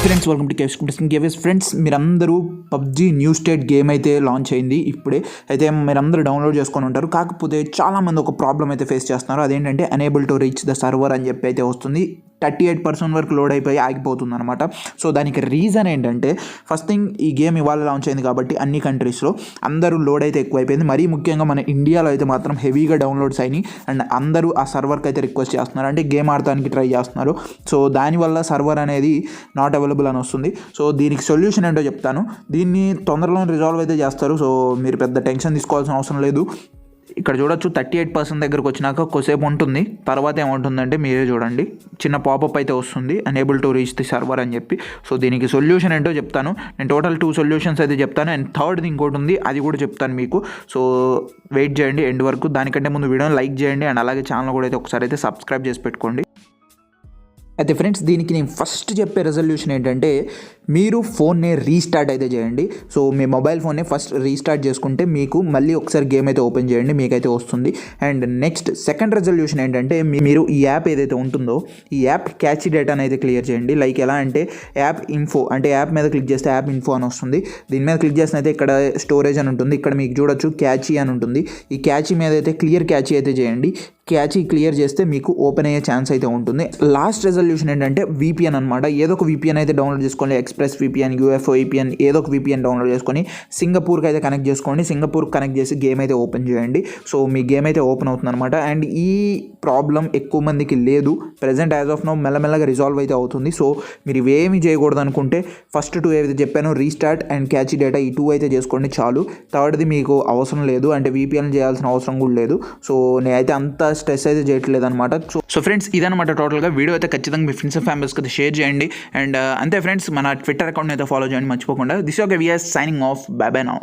Friends welcome to KVS friends. మీరందరూ PUBG new state game అయితే launch అయింది ఇప్పుడే. అయితే మీరందరూ డౌన్లోడ్ చేసుకొని ఉంటారు. కాకపోతే చాలామంది ఒక ప్రాబ్లం అయితే ఫేస్ చేస్తున్నారు. అదేంటంటే unable to reach the server అని చెప్పి అయితే వస్తుంది. 38% వరకు లోడ్ అయిపోయి ఆగిపోతుంది అనమాట. సో దానికి రీజన్ ఏంటంటే, ఫస్ట్ థింగ్ ఈ గేమ్ ఇవాళ లాంచ్ అయింది కాబట్టి అన్ని కంట్రీస్లో అందరూ లోడ్ అయితే ఎక్కువైపోయింది. మరీ ముఖ్యంగా మన ఇండియాలో అయితే మాత్రం హెవీగా డౌన్లోడ్స్ అయినాయి. అండ్ అందరూ ఆ సర్వర్కి అయితే రిక్వెస్ట్ చేస్తున్నారు, అంటే గేమ్ ఆడటానికి ట్రై చేస్తున్నారు. సో దానివల్ల సర్వర్ అనేది నాట్ అవైలబుల్ అని వస్తుంది. సో దీనికి సొల్యూషన్ ఏంటో చెప్తాను. దీన్ని తొందరలో రిజాల్వ్ అయితే చేస్తారు. సో మీరు పెద్ద టెన్షన్ తీసుకోవాల్సిన అవసరం లేదు. ఇక్కడ చూడొచ్చు 38% దగ్గరకు వచ్చినాక కొద్దిసేపు ఉంటుంది. తర్వాత ఏముంటుందంటే మీరే చూడండి, చిన్న పాపప్ అయితే వస్తుంది, unable to reach the server అని చెప్పి. సో దీనికి సొల్యూషన్ ఏంటో చెప్తాను. నేను టోటల్ 2 సొల్యూషన్స్ అయితే చెప్తాను. అండ్ థర్డ్ది ఇంకోటి ఉంది, అది కూడా చెప్తాను మీకు. సో వెయిట్ చేయండి ఎండ్ వరకు. దానికంటే ముందు వీడియోని లైక్ చేయండి అండ్ అలాగే ఛానల్ కూడా అయితే ఒకసారి అయితే సబ్స్క్రైబ్ చేసి పెట్టుకోండి. అయితే ఫ్రెండ్స్, దీనికి నేను ఫస్ట్ చెప్పే రెజల్యూషన్ ఏంటంటే, మీరు ఫోన్ని రీస్టార్ట్ అయితే చేయండి. సో మీ మొబైల్ ఫోన్ని ఫస్ట్ రీస్టార్ట్ చేసుకుంటే మీకు మళ్ళీ ఒకసారి గేమ్ అయితే ఓపెన్ చేయండి, మీకైతే వస్తుంది. అండ్ నెక్స్ట్ సెకండ్ రెజల్యూషన్ ఏంటంటే, మీరు ఈ యాప్ ఏదైతే ఉంటుందో ఈ యాప్ క్యాచీ డేటాని అయితే క్లియర్ చేయండి. లైక్ ఎలా అంటే, యాప్ ఇన్ఫో అంటే యాప్ మీద క్లిక్ చేస్తే యాప్ ఇన్ఫో అని వస్తుంది. దీని మీద క్లిక్ చేసిన అయితే ఇక్కడ స్టోరేజ్ అని ఉంటుంది. ఇక్కడ మీకు చూడొచ్చు క్యాచీ అని ఉంటుంది. ఈ క్యాచీ మీద అయితే క్లియర్ క్యాచీ అయితే చేయండి. క్యాచీ క్లియర్ చేస్తే మీకు ఓపెన్ అయ్యే ఛాన్స్ అయితే ఉంటుంది. లాస్ట్ రెజల్యూషన్ ఏంటంటే విపిఎన్ అనమాట. ఏదో ఒక విపిఎన్ అయితే డౌన్లోడ్ చేసుకోండి. ఎక్స్ప్రెస్ విపిఎన్, యూఎఫ్ఓ విపిఎన్, ఏదో ఒక విపిఎన్ డౌన్లోడ్ చేసుకొని సింగపూర్కి అయితే కనెక్ట్ చేసుకోండి. సింగపూర్కి కనెక్ట్ చేసి గేమ్ అయితే ఓపెన్ చేయండి. సో మీ గేమ్ అయితే ఓపెన్ అవుతుంది అనమాట. అండ్ ఈ ప్రాబ్లం ఎక్కువ మందికి లేదు. ప్రెజెంట్ యాజ్ ఆఫ్ నౌ మెల్లమెల్లగా రిజాల్వ్ అయితే అవుతుంది. సో మీరు ఇవేమీ చేయకూడదు అనుకుంటే ఫస్ట్ 2 ఏవైతే చెప్పానో, రీస్టార్ట్ అండ్ క్యాచీ డేటా, ఈ 2 అయితే చేసుకోండి చాలు. థర్డ్ది మీకు అవసరం లేదు, అంటే విపిఎన్ చేయాల్సిన అవసరం కూడా లేదు. సో నేనైతే అంత స్ట్రెస్ అయితే చేయట్లేదు అనమాట. సో ఫ్రెండ్స్, ఇదనమాట టోటల్గా వీడియో అయితే. ఖచ్చితంగా మీ ఫ్రెండ్స్ అండ్ ఫ్యామిలీస్కి అయితే షేర్ చేయండి. అండ్ అంతే ఫ్రెండ్స్, మన ట్విట్టర్ అకౌంట్ అయితే ఫాలో చేయండి మర్చిపోకుండా. This okay, we're signing off. Bye bye now.